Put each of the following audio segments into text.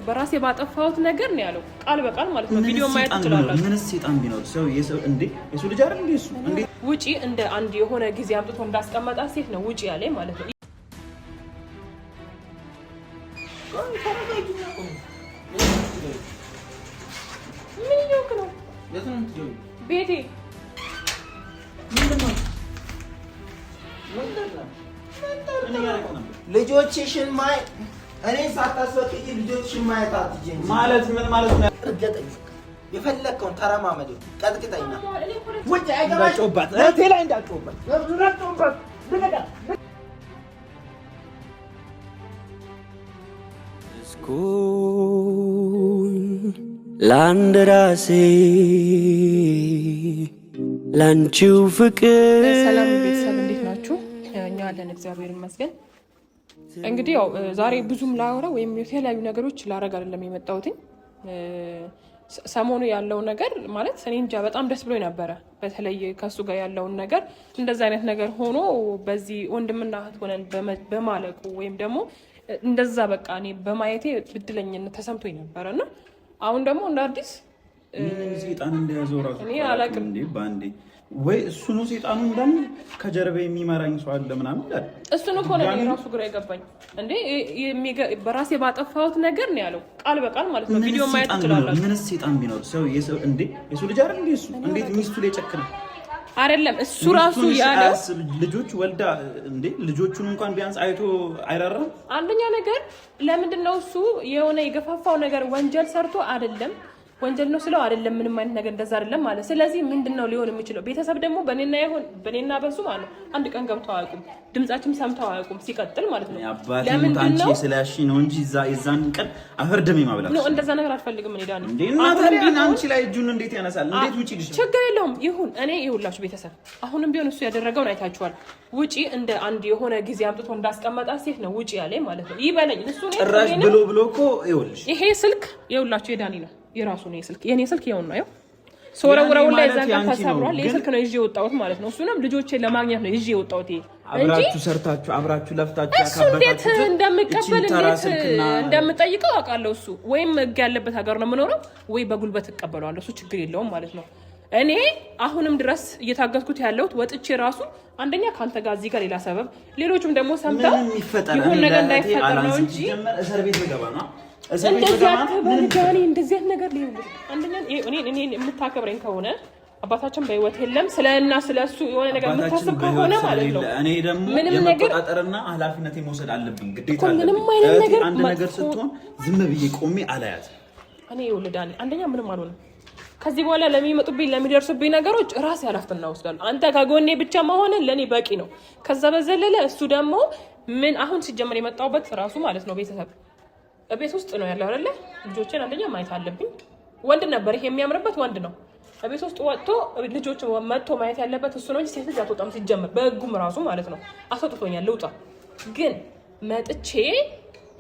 በራሴ ባጠፋሁት ነገር ነው ያለው ቃል በቃል ማለት ነው። ቪዲዮ ማየት ትችላላችሁ። ምን ሰይጣን ቢኖር ሰው እንዴ የሱ ልጅ አይደል እንዴ እሱ እንዴ ውጪ እንደ አንድ የሆነ ጊዜ አምጥቶ እንዳስቀመጣ ሴት ነው ውጪ ያለኝ ማለት ነው። ምን ይሆንክ ነው ቤቴ ልጆችሽን ማይ እኔ ሳታስፈቅጂ ልጆችሽን ማየት አትጀምሪ ማለት ምን ማለት ነው? እርገጠኝ የፈለከውን ተረማመድ ቀጥቅጠኝና ወጭ አይገባሽበት እቴ ላይ እንዳትጮህበት ልቀቃ ላንደራሴ ላንቺው ፍቅር ሰላም ቤተሰብ እንዴት ናችሁ? እኛ አለን እግዚአብሔር ይመስገን። እንግዲህ ያው ዛሬ ብዙም ላወራ ወይም የተለያዩ ነገሮች ላረጋ አይደለም የመጣሁት። ሰሞኑ ያለው ነገር ማለት እኔ እንጃ በጣም ደስ ብሎኝ ነበረ። በተለይ ከሱ ጋር ያለውን ነገር እንደዛ አይነት ነገር ሆኖ በዚህ ወንድምና እህት ሆነን በማለቁ ወይም ደግሞ እንደዛ በቃ እኔ በማየቴ እድለኝነት ተሰምቶኝ ነበረና አሁን ደግሞ እንደ አዲስ ምን ሰይጣን እንደያዘው ራሱ እኔ አላቅም እንዴ ባንዴ ወይ እሱ ነው ሰይጣኑ እንደም ከጀርባ የሚመራኝ ሰው አለ ምናምን አይደል? እሱ ነው ሆነ ራሱ ግራ ይገባኝ እንዴ በራሴ ባጠፋሁት ነገር ነው ያለው ቃል በቃል ማለት ነው። ቪዲዮ ማየት ትችላላችሁ። ምን ሰይጣን ቢኖር ሰው እንዴ የሱ ልጅ አይደል እንዴ እሱ እንዴት ሚስቱ ላይ ጨክነ አይደለም እሱ ራሱ ያለው ልጆች ወልዳ እንዴ ልጆቹን እንኳን ቢያንስ አይቶ አይራራም። አንደኛ ነገር ለምንድን ነው እሱ የሆነ የገፋፋው ነገር ወንጀል ሰርቶ አይደለም ወንጀል ነው ስለው አይደለም ምንም አይነት ነገር እንደዛ አይደለም ማለት። ስለዚህ ምንድነው ሊሆን የሚችለው? ቤተሰብ ደግሞ በኔና በሱ ማለት አንድ ቀን ገብተው አያውቁም፣ ድምጻችንም ሰምተው አያውቁም። ሲቀጥል ማለት ነው ለምን ነው ስለያሺ ነው እንጂ የዛን ቀን አፈርደም ይማብላል ነው እንደዛ ነገር አልፈልግም እኔ ዳኒ እንዴ እና ታዲያ አንቺ ላይ እጁን እንዴት ያነሳል? እንዴት ውጪ ልጅ ችግር የለውም ይሁን። እኔ ይሁላችሁ ቤተሰብ አሁንም ቢሆን እሱ ያደረገውን አይታችኋል። ውጪ እንደ አንድ የሆነ ጊዜ አምጥቶ እንዳስቀመጣ ሴት ነው ውጪ ያለኝ ማለት ነው። ይበለኝ እሱ ነው ጭራሽ ብሎ እኮ ይኸውልሽ ይሄ ስልክ ይሁላችሁ የዳኒ ነው የራሱ ነው ስልክ የኔ ስልክ ይሁን ነው ሶረውራው ላይ ዛጋ ተሰብሯል። የስልክ ነው ይዤ ወጣሁት ማለት ነው። እሱንም ልጆቼን ለማግኘት ነው ይዤ ወጣሁት። አብራችሁ ሰርታችሁ አብራችሁ ለፍታችሁ እንዴት እንደምቀበል እንዴት እንደምጠይቀው አውቃለሁ። እሱ ወይም ህግ ያለበት ሀገር ነው የምኖረው ወይ በጉልበት እቀበለዋለሁ። እሱ ችግር የለውም ማለት ነው። እኔ አሁንም ድረስ እየታገዝኩት ያለሁት ወጥቼ ራሱ አንደኛ ካንተ ጋር እዚህ ጋር ሌላ ሰበብ ሌሎችም ደግሞ ሰምተው ይሁን ነገር እንዳይፈጠር ነው እንጂ እስር ቤት ገባ ነው እንደዚህ ነገር ሊሆን አንደኛ እኔ የምታከብረኝ ከሆነ አባታችን በህይወት የለም ስለና ስለሱ የሆነ ነገር የምታስብ ከሆነ ማለት ነው እኔ ደግሞ የመቆጣጠርና ኃላፊነቴ መውሰድ አለብኝ ግዴታ አለብኝ። አንድ ነገር ስትሆን ዝም ብዬ ቆሜ አላያት እኔ ይወልዳል አንደኛ ምንም አልሆነም። ከዚህ በኋላ ለሚመጡብኝ ለሚደርሱብኝ ነገሮች ራሴ ኃላፊነት ወስዳለሁ። አንተ ከጎኔ ብቻ መሆን ለኔ በቂ ነው። ከዛ በዘለለ እሱ ደግሞ ምን አሁን ሲጀመር የመጣውበት ራሱ ማለት ነው ቤተሰብ ቤት ውስጥ ነው ያለው አይደለ? ልጆችን አንደኛ ማየት አለብኝ። ወንድ ነበር ይሄ የሚያምርበት ወንድ ነው። ቤት ውስጥ ወጥቶ ልጆች መጥቶ ማየት ያለበት እሱ ነው እንጂ ሴት ልጅ አትወጣም ሲጀመር በህጉም ራሱ ማለት ነው። አስወጥቶኛል ልውጣ ግን መጥቼ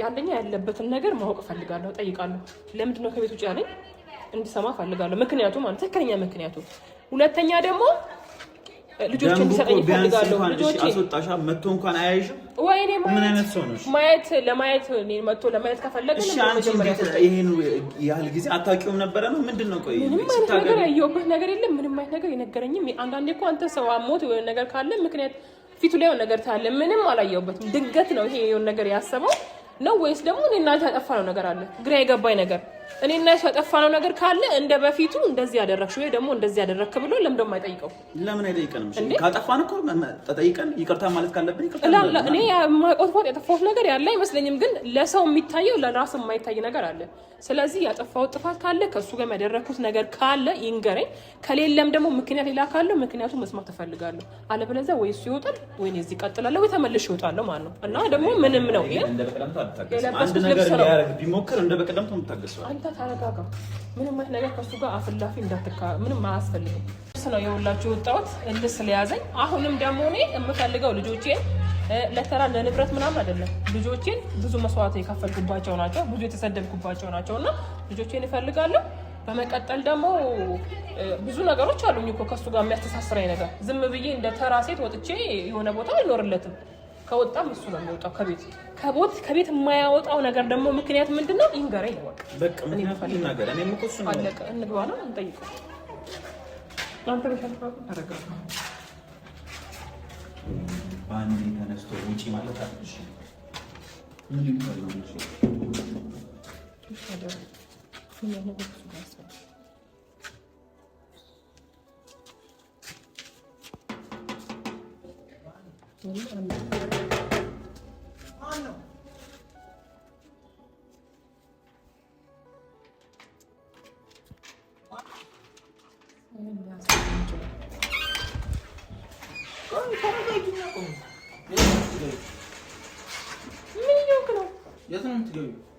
ያንደኛ ያለበትን ነገር ማወቅ ፈልጋለሁ፣ ጠይቃለሁ። ለምንድን ነው ከቤት ውጭ ያለኝ እንዲሰማ ፈልጋለሁ። ምክንያቱም ማለት ትክክለኛ ምክንያቱ። ሁለተኛ ደግሞ ልጆች እንዲሰጠኝ ፈልጋለሁ። ልጆች አስወጣሻ መጥቶ እንኳን አያይሽም ወይ? እኔ ምን አይነት ሰው ነሽ? ለማየት እኔ መጥቶ ለማየት ከፈለገ እሺ አንቺ እንዴት ይሄን ያህል ጊዜ አታውቂውም ነበር ነው? ምንድነው? ቆይ ምንም ነገር ያየሁበት ነገር የለም። ምንም አይነት ነገር የነገረኝም አንዳንዴ እኮ አንተ ሰው አሞት የሆነ ነገር ካለ ምክንያት ፊቱ ላይ የሆነ ነገር ታያለ። ምንም አላየሁበትም። ድንገት ነው ይሄ የሆነ ነገር ያሰበው ነው ወይስ ደግሞ እኔና አንተ ያጠፋነው ነገር አለ? ግራ የገባኝ ነገር እኔና እሱ ያጠፋነው ነገር ካለ እንደ በፊቱ እንደዚህ ያደረግሽ ወይ ደግሞ እንደዚህ ያደረግክ ብሎ ለምን ደሞ አይጠይቀው? ለምን አይጠይቀንም? ካጠፋን እኮ ተጠይቀን ይቅርታ ማለት ካለብን ይቅርታ ማለት እኔ የማቆጥፎት ያጠፋሁት ነገር ያለ አይመስለኝም። ግን ለሰው የሚታየው ለራስ የማይታይ ነገር አለ። ስለዚህ ያጠፋሁት ጥፋት ካለ ከሱ ጋር ያደረኩት ነገር ካለ ይንገረኝ። ከሌለም ደግሞ ምክንያት ሌላ ካለ ምክንያቱም መስማት እፈልጋለሁ። አለበለዚያ ወይ እሱ ይወጣል ወይ እዚህ እቀጥላለሁ ወይ ተመልሼ እወጣለሁ ማለት ነው። እና ደግሞ ምንም ነው ይሄ አንድ ነገር ሊያረግ ቢሞክር እንደ በቀደምቱ የምታገሰው አንተ ታረጋጋ። ምንም አይነት ነገር ከሱ ጋር አፍላፊ እንዳትካ ምንም አያስፈልግም። ነው የሁላችሁ ወጣሁት እንድስ ስለያዘኝ አሁንም ደግሞ እኔ የምፈልገው ልጆቼን ለተራ ለንብረት ምናምን አይደለም። ልጆቼን ብዙ መስዋዕት የከፈልኩባቸው ናቸው፣ ብዙ የተሰደድኩባቸው ናቸውና ልጆቼን እፈልጋለሁ። በመቀጠል ደግሞ ብዙ ነገሮች አሉኝ እኮ ከሱ ጋር የሚያስተሳስረኝ ነገር። ዝም ብዬ እንደ ተራ ሴት ወጥቼ የሆነ ቦታ አልኖርለትም። ከወጣም እሱ ነው የሚወጣው ከቤት የማያወጣው ነገር ደግሞ ምክንያት ምንድነው? ይንገረኝ ነው በቃ ምክንያት ነገር እኔም እኮ እሱ ነው አለቀ። እንግባና እንጠይቀው። አንተ በተፈጠረው ተረጋጋ። ባንዴ ተነስቶ ውጪ ማለት አትሽ ምን ይባል ነው እሺ ይሻላል ምን ነው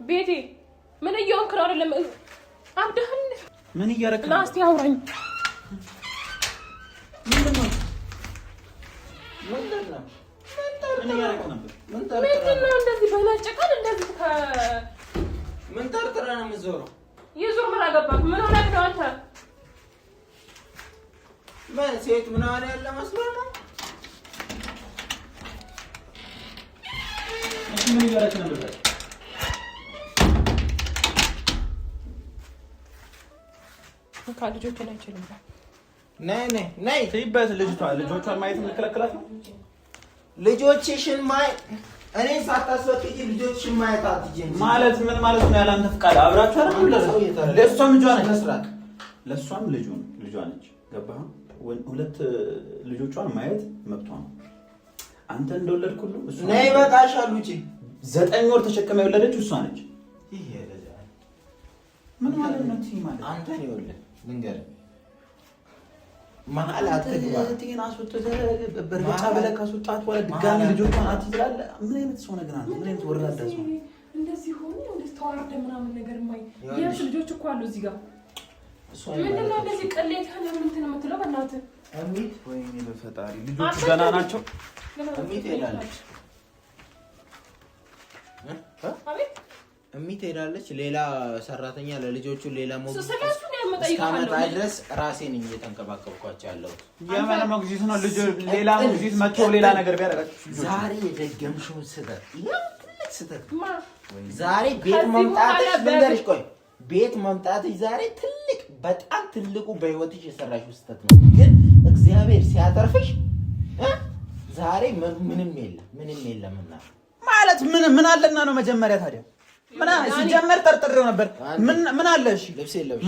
ቤቴ ምን እየሆንክ ነው? አይደለም አብደህን ምን እያረክ ነው? ናስቲ አውራኝ። ምንድነው እንደዚህ በላጨቃን እንደዚህ ምን ጠርጥራ ነው የምትዞረው? ይዞር ምን አገባክ? ምን ሆነህ ነው አንተ? ምን ሴት ምን አለ ያለ መስሎህ ነው? ምን እያረክ ነው? ካልጆቹ ላይ አይችልም። ነይ ትይበት ልጆቿን ማየት የምትከለክላት ነው። ልጆችሽን እኔን ሳታስፈቅጂ ልጆችሽን ማየት አትችይም ማለት ምን ማለት ነው? ያላንተ ፍቃድ አብራችሁ አይደል? ለሷም ልጇ ነች። ለሷም ልጇ ነች። ገባህ? ሁለት ልጆቿን ማየት መብቷ ነው። አንተ እንደወለድክ ሁሉ እሷ ነይ በቃሻል ውጪ 9 ወር ተሸከመ የወለደችው እሷ ነች። ይሄ ምን ማለት ነው? ማለት አንተ ነው የወለድክ ልንገርህ መሀል አትግባ። ጤና አስወጥተህ በርግጫ ብለህ ካስወጣት በኋላ ድጋሚ ልጆቿን አትይዝላለህ። ምን አይነት ሰው ነገር አለ? ምን አይነት ወራዳ ሰው እንደዚህ ሆኖ እንደዚህ ተዋርደ ምናምን ነገር ማይ የእሱ ልጆች እኮ አሉ እዚህ ጋር። ምንድን ነው እንደዚህ ቅሌትህን እንትን የምትለው? በእናትህ እሚት ወይኔ በፈጣሪ ልጆቹ ገና ናቸው። እሚት ሄዳለች። አቤት እሚት ሄዳለች። ሌላ ሰራተኛ ለልጆቹ ሌላ ሞግዚት ስለሱን ያመጣይካለሁ ድረስ ራሴን እየተንከባከብኳቸው ያለሁት የማን ሞግዚት ነው? ልጅ ሌላ ሞግዚት መጥቶ ሌላ ነገር ቢያደርጋችሁ ዛሬ የደገምሽውን ስህተት ዛሬ ቤት መምጣትሽ ልንገርሽ። ቆይ ቤት መምጣትሽ ዛሬ ትልቅ በጣም ትልቁ በህይወትሽ የሰራሽው ስህተት ነው። ግን እግዚአብሔር ሲያተርፍሽ ዛሬ ምንም የለምና ማለት ምን አለና ነው? መጀመሪያ ታዲያ ምን ሲጀመር ጠርጥሬው ነበር። ምን አለ? እሺ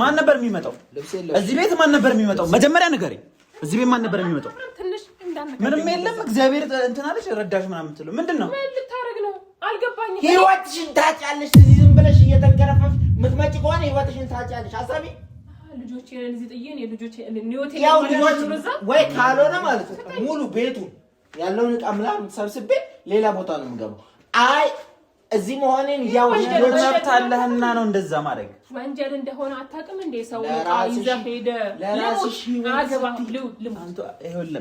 ማን ነበር የሚመጣው እዚህ ቤት? ማን ነበር የሚመጣው? መጀመሪያ ንገረኝ። እዚህ ቤት ማን ነበር የሚመጣው? ምንም የለም። እግዚአብሔር እንትን አለሽ ረዳሽ ምናምን የምትለው ምንድን ነው? ምን ልታረግ ነው? አልገባኝም። ህይወትሽን ታጫለሽ። እዚህ ዝም ብለሽ እየተንከረፈሽ የምትመጪ ከሆነ ህይወትሽን ታጫለሽ። አሳቢ ልጆቼ እዚህ ጥዬ ልጆቼ ኒውቴ ወይ ካልሆነ ማለት ነው ሙሉ ቤቱ ያለውን ዕቃ ምናምን ሰብስቤ ሌላ ቦታ ነው የምገባው። አይ እዚህ መሆኔን ያው መብት አለህና ነው እንደዛ ማድረግ። ወንጀል እንደሆነ አታውቅም እንዴ? ሰው ይዘህ ሄደህ ለራስሽ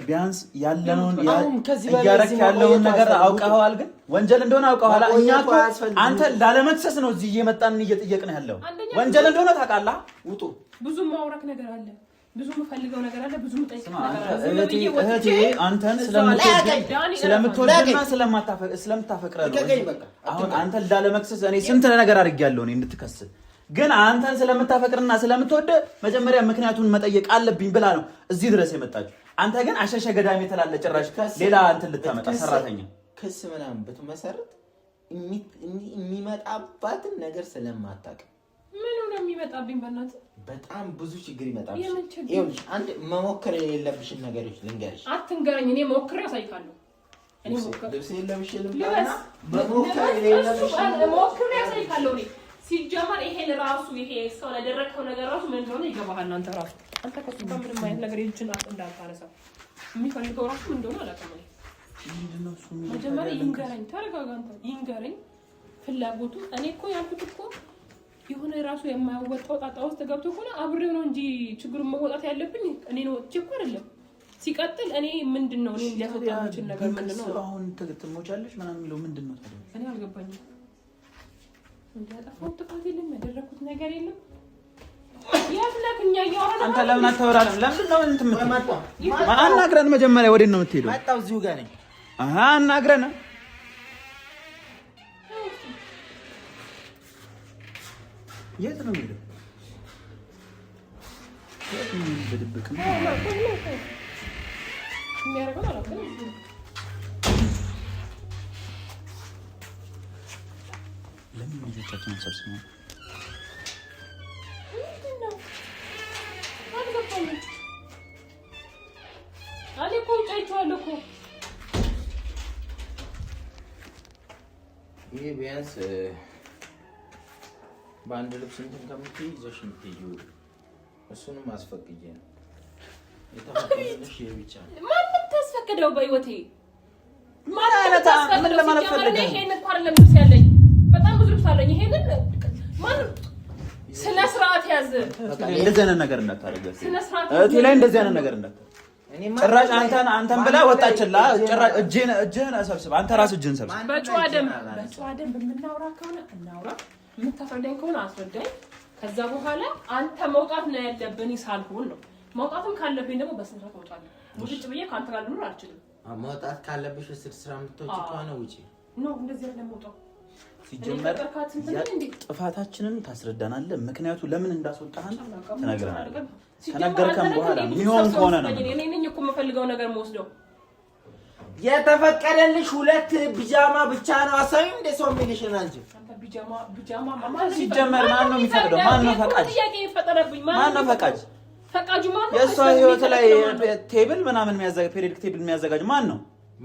ቢያንስ ያለውን እያረክ ያለውን ነገር አውቀኸዋል። ግን ወንጀል እንደሆነ አውቀኸዋል። እኛ እኮ አንተ ላለመክሰስ ነው እዚህ እየመጣን እየጠየቅን ያለው። ወንጀል እንደሆነ ታውቃለህ። ውጡ። ብዙ ማውራት ነገር አለ፣ ብዙ የምፈልገው ነገር አለ፣ ብዙ የምጠይቀው ነገር አለ። እህቴ አንተን ስለምትወድና ስለምታፈቅር አሁን አንተን ላለመክሰስ እኔ ስንት ነገር አድርጌያለሁ እኔ እንድትከስ። ግን አንተን ስለምታፈቅርና ስለምትወድ መጀመሪያ ምክንያቱን መጠየቅ አለብኝ ብላ ነው እዚህ ድረስ የመጣችው። አንተ ግን አሸሸ ገዳሜ ተላለ ጭራሽ ሌላ እንትን ልታመጣ ሰራተኛ ክስ ምናምን ብትመሰርት የሚመጣባትን ነገር ስለማታውቅ ምን ነው የሚመጣብኝ? በእናትህ በጣም ብዙ ችግር ይመጣል። ይኸውልሽ አንድ መሞከር የሌለብሽን ነገሮች ልንገርሽ። አትንገረኝ። እኔ ሞክሬ አሳይካለሁ። እኔ ልብስ የለብሽም ልባና መሞከር የሌለብሽን ሞክሬ አሳይካለሁ። እኔ ሲጀመር ይሄን ራሱ ይሄ እስካሁን ያደረግከው ነገር ራሱ ምን እንደሆነ ይገባሃል። አንተ ራሱ አንተ ከሱ ጋር ምንም አይነት ነገር ይችን እንዳታነሳ የሚፈልገው ራሱ ምን እንደሆነ አላውቅም። ምንድነው እሱ? መጀመሪያ ይንገረኝ። ተረጋጋ አንተ። ይንገረኝ ፍላጎቱ። እኔ እኮ ያልኩት እኮ የሆነ ራሱ የማያወጣው ጣጣ ውስጥ ገብቶ ሆነ አብሬው ነው እንጂ ችግሩን መወጣት ያለብኝ እኔ ነው እኮ አይደለም። ሲቀጥል እኔ ምንድነው እኔ ሊያፈጣ የሚችል ነገር ምንድነው? አሁን ትሞቻለሽ ምናምን የሚለው ምንድነው ታዲያ? እኔ አልገባኝም። እንዳጠፋው ጥፋት የለም፣ ያደረኩት ነገር የለም። ያፍላክኛ ያወራና አንተ ለምን አታወራለም? ለምን ነው እንትን የምትመጣው? አናግረን መጀመሪያ ወዴት ነው የምትሄደው? መጣው እዚሁ ጋር ነኝ። አናግረን የት ነው የሚሄደው? በድብቅ ነው የሚያደርገው ማለት ነው። ለምን ልጆቻችንን ሰብስበው ይሄ ቢያንስ በአንድ ልብስ እንትን ከምትይ ይዘሽ የምትይው እሱንም አስፈቅጄ ነው የተፈቀደልሽ። ይሄ ብቻ ማንም ታስፈቅደው በህይወቴ ምን አይነት ምን ለማለት ፈልገህ? ይሄን እንኳን አይደለም ልብስ ያለኝ በጣም ብዙ ልብስ አለኝ። ይሄንን ማንም ስነ ስርዓት ያዝ። እንደዚህ አይነት ነገር እንዳታደርግ እህቴ ላይ እንደዚህ አይነት ነገር እንዳታደርግ። ጭራሽ አንተን ብላ ወጣችላ። ጭራሽ እጅህን ሰብስብ። አንተ ራስህ እጅህን ሰብስብ። በጨዋ ደም በምናወራ ከሆነ እናውራ፣ የምታስረዳኝ ከሆነ አስረዳኝ። ከዛ በኋላ አንተ መውጣት ነው ያለብኝ ሳልሆን ነው። መውጣትም ካለብኝ ደግሞ በስነ ስርዓት እወጣለሁ። ውጭ ብዬ ካንተ ጋር ልኖር አልችልም። መውጣት ካለብሽ ስራ የምትወጪ ከሆነ ውጪ ነው። እንደዚህ አይደለም መውጣት። ሲጀመር ጥፋታችንን ታስረዳናለህ። ምክንያቱ ለምን እንዳስወጣህን ተናግረናል። ተናገርከን በኋላ የሚሆን ከሆነ ነው እኔ ነኝ እኮ የምፈልገው ነገር የምወስደው። የተፈቀደልሽ 2 ቢጃማ ብቻ ነው። አሳይም እንደ ሰው የሚልሽ ነው እንጂ ቢጃማ ሲጀመር ማን ነው የሚፈቅደው? ማን ነው ፈቃጅ? ጥያቄ ይፈጠረብኝ። ማን ነው ፈቃጅ? ፈቃጁ ማን ነው? የሷ ህይወት ላይ ቴብል ምናምን የሚያዘጋጅ ፔሪዮዲክ ቴብል የሚያዘጋጅ ማን ነው?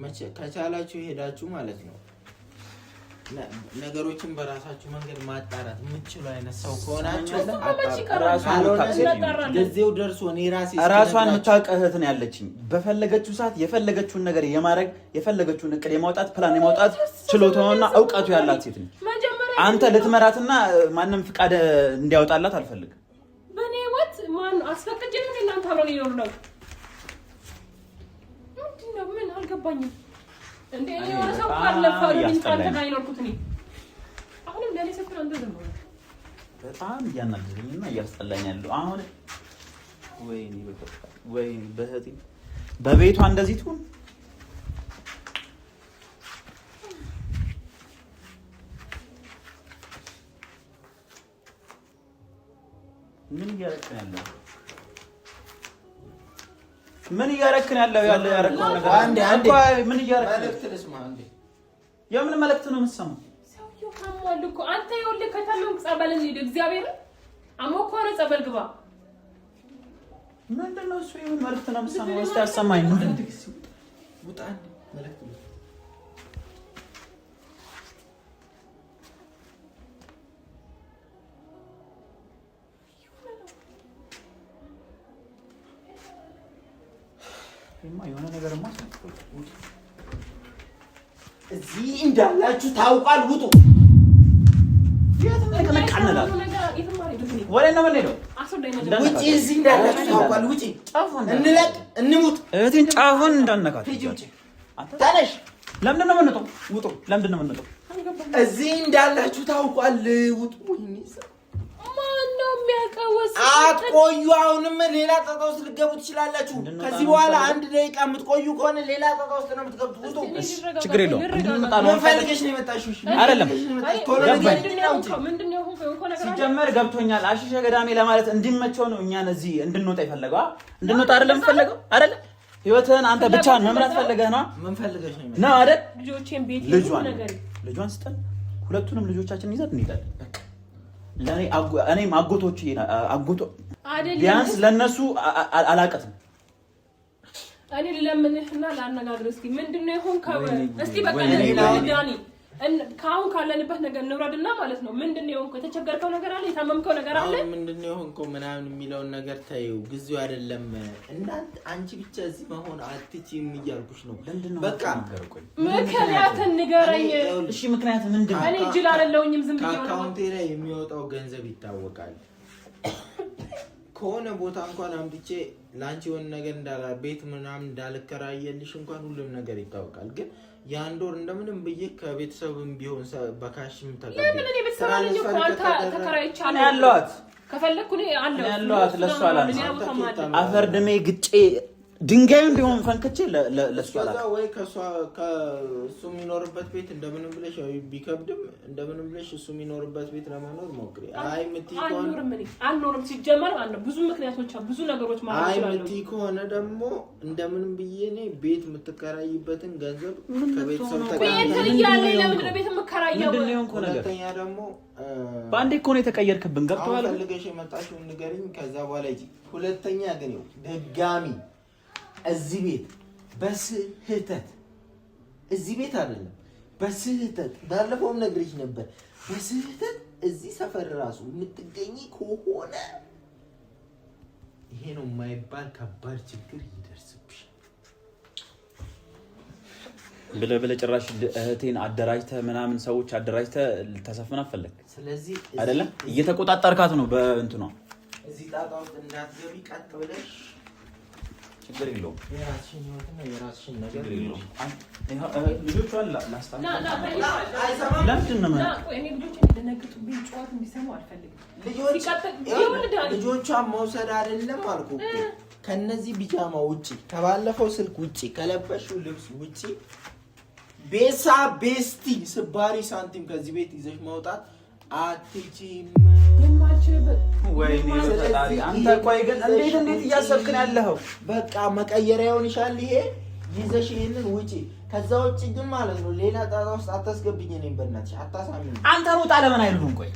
መቼ ከቻላችሁ ሄዳችሁ ማለት ነው ነገሮችን በራሳችሁ መንገድ ማጣራት የምትችሉ አይነት ሰው ከሆናችሁ ጊዜው ደርሶ እኔ ራሷን የምታውቅ እህት ነው ያለችኝ። በፈለገችው ሰዓት የፈለገችውን ነገር የማድረግ የፈለገችውን እቅድ የማውጣት ፕላን የማውጣት ችሎታውና እውቀቱ ያላት ሴት ነች። አንተ ልትመራትና ማንም ፍቃድ እንዲያወጣላት አልፈልግም። በኔ ህይወት ማን አስፈቅጄ ምን እናንተ አብረን ይኖር ነው? ምንድነው? ምን አልገባኝም። እንዴ የሆነ ሰው ካለፈው እንኳን ተጋይኖርኩት ነኝ። አሁንም ለኔ ሰክራ እንደዚህ ነው። በጣም እያናደረኝና እያስጠላኝ ያለው አሁን ወይኔ በህቲ በቤቷ እንደዚህ ትሁን። ምን እያረክን ያለው? ምን እያረክን ያለው? ያረከው ነገር አንዴ ምን እያረክን መልእክት ልስማ። አንዴ የምን መልእክት ነው የምትሰማው? ሰውዬው ታሟል እኮ አንተ። ይኸውልህ ከታመምክ ጸበል እንሂድ። እግዚአብሔር አሞህ ከሆነ ጸበል ግባ። ምንድን ነው እሱ? የምን መልእክት ነው የምትሰማው? እስኪ አሰማኝ። ምንድን ነው ውጣ። አንዴ መልእክት የሆነ ነገርማ እዚህ እንዳላችሁ ታውቃል። ውጡ። ውጪ። እዚህ እንዳላችሁ ታውቃል። ውጪ። እንለቅ፣ እንሙት። እህቴን ጫፉን እንዳነካት። ተነሽ። ለምንድን ነው የምንወጣው? ውጡ። ለምንድን ነው የምንወጣው? እዚህ እንዳላችሁ ታውቃል። ውጡ። ማነው የሚያቀወስ? አትቆዩ። አሁንም ሌላ ጣጣ ውስጥ ልትገቡ ትችላላችሁ። ከዚህ በኋላ 1 ደቂቃ የምትቆዩ ከሆነ ሌላ ጣጣ ውስጥ ነው የምትገቡት። ውጡ። ችግር የለውም። ምን ፈልገሽ ነው የመጣሽው? አይደለም ምንድነው? ሲጀመር ገብቶኛል። አሽሸ ገዳሜ ለማለት እንዲመቸው ነው እኛን እዚህ እንድንወጣ የፈለገው። እንድንወጣ አይደለም የፈለገው አይደለ? ህይወትህን አንተ ብቻህን መምራት ፈልገህ ነው። ምን ፈልገሽ ነው ነው አይደል? ልጆቼን ቤት ልጇን ስጠን። ሁለቱንም ልጆቻችንን ይዘን እንሄዳለን። በቃ ለኔ እኔም አጎቶቼ ቢያንስ ለነሱ አላቀትም። እኔ ለምንህና ላነጋግር። እስኪ ምንድነው ይሁን እስኪ በቃ ዳኒ ካሁን ካለንበት ነገር እንውረድና ማለት ነው። ምንድነው ይሁን? የተቸገርከው ነገር አለ? የታመምከው ነገር አለ? ምንድነው ይሁን ምናምን የሚለውን ነገር ታዩ። ጊዜው አይደለም። እናንተ አንቺ ብቻ እዚህ መሆን አትችይም እያልኩሽ ነው። በቃ ምክንያት ንገረኝ። እሺ ምክንያት ምንድነው? እኔ እጅ አላለውኝም። ዝም ብዬ አካውንቴ ላይ የሚወጣው ገንዘብ ይታወቃል። ከሆነ ቦታ እንኳን አምጥቼ ላንቺ የሆነ ነገር እንዳላ ቤት ምናምን እንዳልከራየልሽ እንኳን ሁሉም ነገር ይታወቃል። ግን ያን ዶር እንደምንም ብዬ ከቤተሰብም ቢሆን በካሽም ተቀበል። ለምን እኔ በሰማኝ እኮ አንተ ተከራይቻለሁ ያለዋት ከፈለኩ እኔ አለው ያለዋት ለሷ አላለ አፈር ደሜ ግጬ ድንጋዩን ቢሆን ፈንክቼ ለሷ ከዛ ወይ ከሱ የሚኖርበት ቤት እንደምንም ብለሽ ቢከብድም እንደምንም ብለሽ እሱ የሚኖርበት ቤት ለመኖር ሞክሪ። አይ ምትይ ከሆነ አልኖርም ሲጀመር ማለት ብዙ ምክንያቶች ብዙ ነገሮች ማለት ይችላል። አይ ምትይ ከሆነ ደግሞ እንደምንም ብዬ እኔ ቤት የምትከራይበትን ገንዘብ ከቤተሰብ ተቀበል ያለ ለምን ቤት የምከራየው ምንድነው እንኮ ነገር ሁለተኛ ደግሞ ባንዴ እኮ ነው የተቀየርክብን ገብቷል። ፈልገሽ የመጣሽው ንገሪኝ። ከዛ በኋላ ይጂ ሁለተኛ ግን ይው ድጋሚ እዚህ ቤት በስህተት እዚህ ቤት አይደለም በስህተት ባለፈውም ነግሬሽ ነበር። በስህተት እዚህ ሰፈር ራሱ የምትገኚ ከሆነ ይሄ ነው የማይባል ከባድ ችግር ይደርስብሽ። ብለህ ጭራሽ እህቴን አደራጅተህ ምናምን ሰዎች አደራጅተህ ልታሰፍና ፈለግ። ስለዚህ አይደለም እየተቆጣጠርካት ነው በእንትኗ። እዚህ ጣጣ ውስጥ እንዳትገቢ ቀጥ ብለሽ ችግር የለውም። የራስሽን ህይወትና የራስሽን ነገር የለውም። ልጆቹ ላስታምጣ ለምንድን ነው ልጆቿን መውሰድ አይደለም አልኩ እኮ ከነዚህ ቢጃማ ውጪ ከባለፈው ስልክ ውጪ ከለበሽው ልብስ ውጪ ቤሳ ቤስቲ ስባሪ ሳንቲም ከዚህ ቤት ይዘሽ ማውጣት አትችይም። ወይኔ በፈጣሪ አንተ ቆይ ግን እንዴት እያሰብክ ነው ያለኸው? በቃ መቀየሪያውን ይሻል ይሄ ይዘሽ ይሄንን ውጪ። ከዛ ውጪ ግን ማለት ነው ሌላ ጣጣ ውስጥ አታስገብኝ። እኔን በእናትሽ አታሳሚኝ። አንተ ሩጣ ለምን አይሉም? ቆይ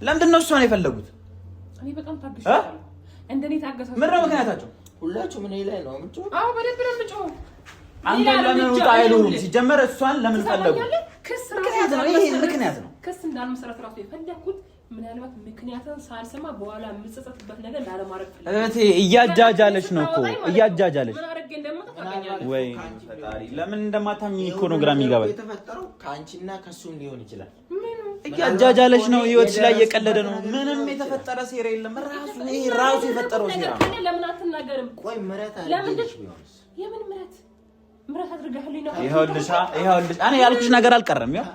ለምንድን ነው እሷን የፈለጉት? እኔ በጣም ታግሻለሁ። እንደኔ ታገሳችሁ ምንድን ነው ምክንያታቸው? ሁላችሁም እኔ ላይ ነው አምጪ። አዎ በደንብ ነው አምጪ። አንተ ለምን ሩጣ አይሉም? ሲጀመር እሷን ለምን ፈለጉ? ክስ ምክንያት ነው ይሄ ምክንያት ነው። ክስ እንዳልመሰረት ራሱ የፈለኩት ምናልባት ምክንያቱን ሳልሰማ በኋላ የምጸጸትበት ነገር ላለማድረግ ፈለኩ። እህቴ እያጃጃለች ነው እኮ እያጃጃለች። ምን አረገ እንደማታ ታገኛለህ ወይ ፈጣሪ ለምን እንደማታምኝ እኮ ነው ግራ የሚገባኝ። የተፈጠረው ካንቺና ከሱም ሊሆን ይችላል። እያጃጃለች ነው፣ ህይወትሽ ላይ እየቀለደ ነው። ምንም የተፈጠረ ሴራ የለም። ራሱ የፈጠረው ሴራ። ለምን አትናገርም? ቆይ ምረት አለሽ ቢሆንስ? የምን ምረት አድርገህልኝ ነው? ይኸውልሽ እኔ ያልኩሽ ነገር አልቀረም። ያው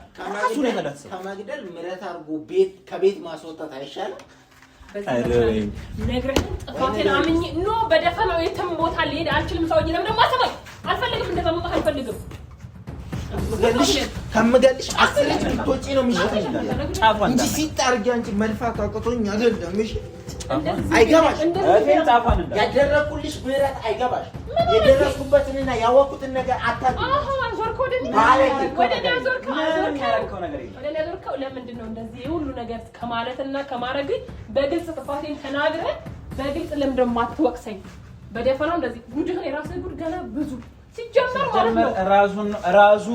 እሱ ነው የተደሰው። ከመግደል ምረት አድርጎ ቤት ከቤት ማስወጣት አይሻልም? ነግረህ ጥፋቴን አምኜ ኖ በደፈናው የትም ቦታ ልሄድ አልችልም። ሰውዬ ለምን ደግሞ አሰማኝ? አልፈልግም፣ እንደዛ መውጣት አልፈልግም። ከምገልሽ አስረች ልትወጪ ነው የሚሻለው እንጂ ሲጣርጊ አንቺ መልፋት አቅቶኝ አይደለም። እሺ አይገባሽ። ያደረኩልሽ ምህረት አይገባሽ። የደረስኩበትንና ያወቅኩትን ነገር አታውቂም። ለምንድን ነው እንደዚህ ሁሉ ነገር ከማለትና ከማድረግ በግልጽ ጥፋቴን ተናግረህ በግልጽ ለምንድን ነው የማትወቅሰኝ? በደፈናው እንደዚህ ጉድህን የራስህ ጉድ ገና ብዙ ሲጀመር ማለት ነው። ራሱ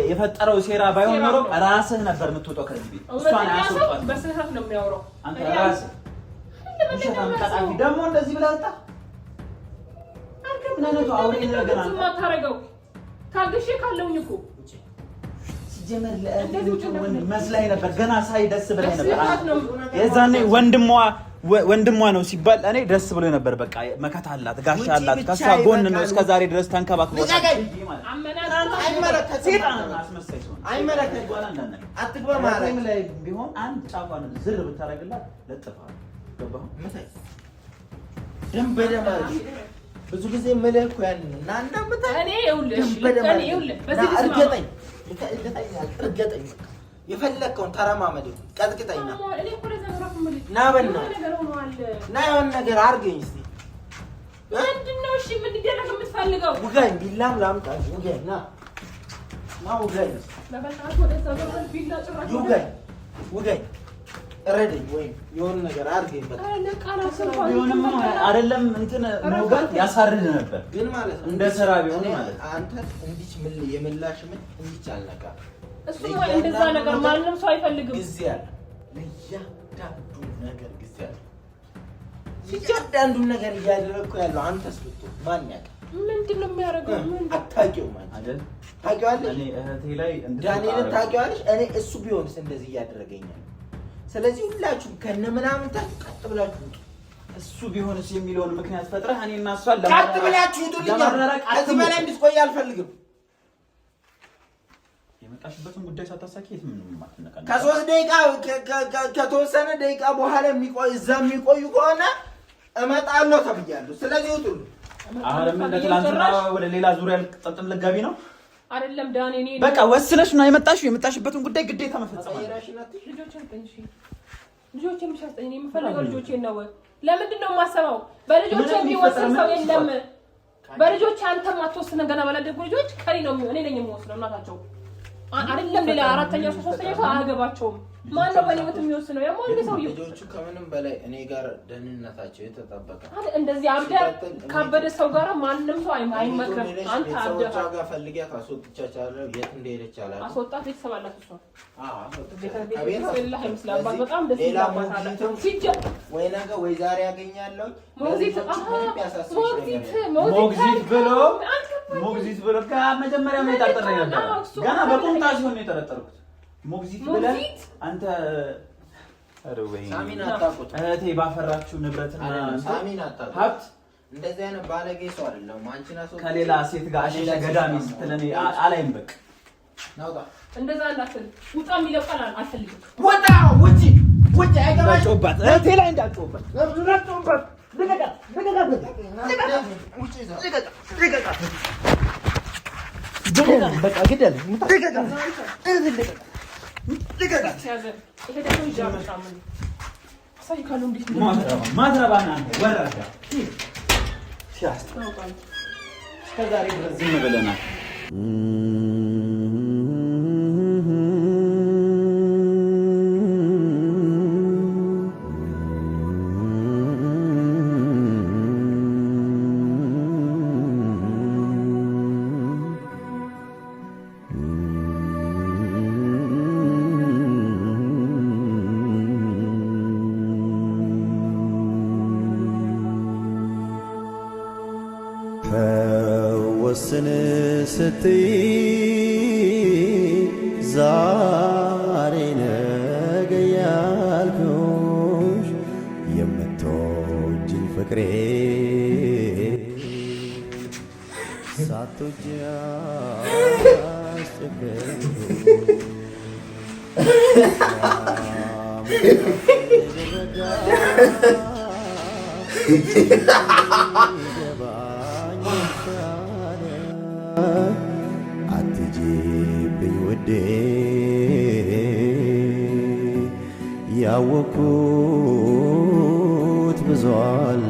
የፈጠረው ሴራ ባይሆን ኖሮ ራስህ ነበር የምትወጣው ከዚህ ቤት። እሷን አያስወጣት። በስህተት ነው የሚያወራው። አንተ ራስህ ደግሞ እንደዚህ ብለህ ወጣ። ምንነቱ አውሬ ነገር አንተ ማታረገው ታግሼ ካለውኝ እኮ ሲጀመር ለእንደዚህ መስላኝ ነበር። ገና ሳይ ደስ ብለኝ ነበር። የዛኔ ወንድሟ ነው ሲባል እኔ ደስ ብሎ ነበር። በቃ መከታ አላት፣ ጋሻ አላት፣ ከሷ ጎን ነው እስከዛሬ ድረስ ተንከባክቦት። ቢሆን አንድ ጫፏን ዝር ብታረግላት ለጥፋት ገባህ? ደም በደም ብዙ ጊዜ መልህ እኮ ያን እና እንደምታ እኔ ይኸውልህ በዚህ እርገጠኝ የፈለከውን ተረማመድ፣ ቀጥቅጠኝና ና በእናትህ ና የሆነ ነገር አድርገኝ እስኪ። ምንድን ነው እሺ የምንደረግ የምትፈልገው? ውጋኝ፣ ቢላም ላምጣ። ውጋኝ፣ ና ውጋኝ፣ ውጋኝ፣ እረደኝ ወይም የሆነ ነገር አድርገኝ። በቃ ቢሆንም አይደለም እንትን መውጋት ያሳርድ ነበር፣ ግን ማለት ነው እንደ ስራ ቢሆን ማለት አንተ እንዲች ምን የምላሽ ምን እንዲች አልነካ እሱ እንደዛ ነገር ማንንም ሰው አይፈልግም። ጊዜ አለ ለእያንዳንዱ ነገር ጊዜ አለ። እያንዳንዱ ነገር እያደረግኩ ያለው አንተስ ብትሆን ማን ያውቃል? ምንድን ነው የሚያደርገው? አታውቂውም አይደል? ታውቂዋለሽ? እኔ እህቴ ላይ ዳንኤልን ታውቂዋለሽ? እኔ እሱ ቢሆንስ እንደዚህ እያደረገኛል። ስለዚህ ሁላችሁም ከነ ምናምን ቀጥ ብላችሁ እሱ ቢሆንስ የሚለውን ምክንያት ፈጥረህ እኔ እና እሷን ቀጥ ብላችሁ ትልኛለህ። ከዚህ በላይ እንድትቆይ አልፈልግም። የመጣሽበትን ጉዳይ ሳታሳኪ የት ምንም አትነቃነቅ። ከ3 ደቂቃ ከተወሰነ ደቂቃ በኋላ እዛ የሚቆዩ ከሆነ እመጣለሁ ተብያለሁ። ስለዚህ ውጡልኝ። አሁንም እንደትላንትና ወደ ሌላ ዙሪያ ልትጠጥም ልትገቢ ነው አይደለም ዳኒ እኔ በቃ ወስነሽ ነው የመጣሽበትን ጉዳይ ግዴታ መፈጸም አለብሽ ልጆቼ ምሻስተኝ እኔ የምፈልገው ልጆቼ ነው ለምንድን ነው የማሰበው በልጆቼ የሚወስን ሰው የለም በልጆቼ አንተም አትወስነ ገና ባላደጉ ልጆች ከኔ ነው እኔ ነኝ የምወስነው እናታቸው አይደለም ሌላ አራተኛ ሶስተኛ ሰው አያገባቸውም ማን ነው በኔት የሚወስነው ያማን ሰው ልጆቹ ከምንም በላይ እኔ ጋር ደህንነታቸው የተጠበቀ እንደዚህ አብደ ካበደ ሰው ጋር ማንንም ሰው አይመክረም አንተ አብደ ጋር ፈልጊያት አስወጥቻቻለሁ የት እንደሄደች አላውቅም አስወጣት ይተሰባላት እሷ ከቤት ይመስላል በጣም ደስ ይላል ሲጀ ወይ ነገ ወይ ዛሬ ያገኛለሁ ሞግዚት ብሎ ከመጀመሪያ ምን ተጠረጠረ ነበር ገና በቁምጣ ሲሆን ነው የተጠረጠርኩት ሞግዚት ብለህ አንተ አረወይ ሳሚን አጣቁት እህቴ ባፈራችሁ ንብረትና ሳሚን አጣቁት ሀብት እንደዚህ አይነት ባለጌ ሰው አይደለም አንቺና ሰው ከሌላ ሴት ጋር አሽሻ ገዳሚ ስትለኔ አላይም በቃ ናውጣ እንደዛ እንዳትል ውጣ የሚለው ቃል አልፈልግም ወጣ ውጪ አይገባሽ ጮባት እህቴ ላይ እንዳትጮባት ጮባት ልቀቃት በቃ ግደል ማትረባና ወራዳ እስከዛሬ ድረስ ዝም ብለናል ወስን ስትይ ዛሬ ነገ ያልኩሽ የምትወጂኝ ፍቅሬ ሳትወጂ አትጂብኝ ውዴ ያወኩት ብዙ አለ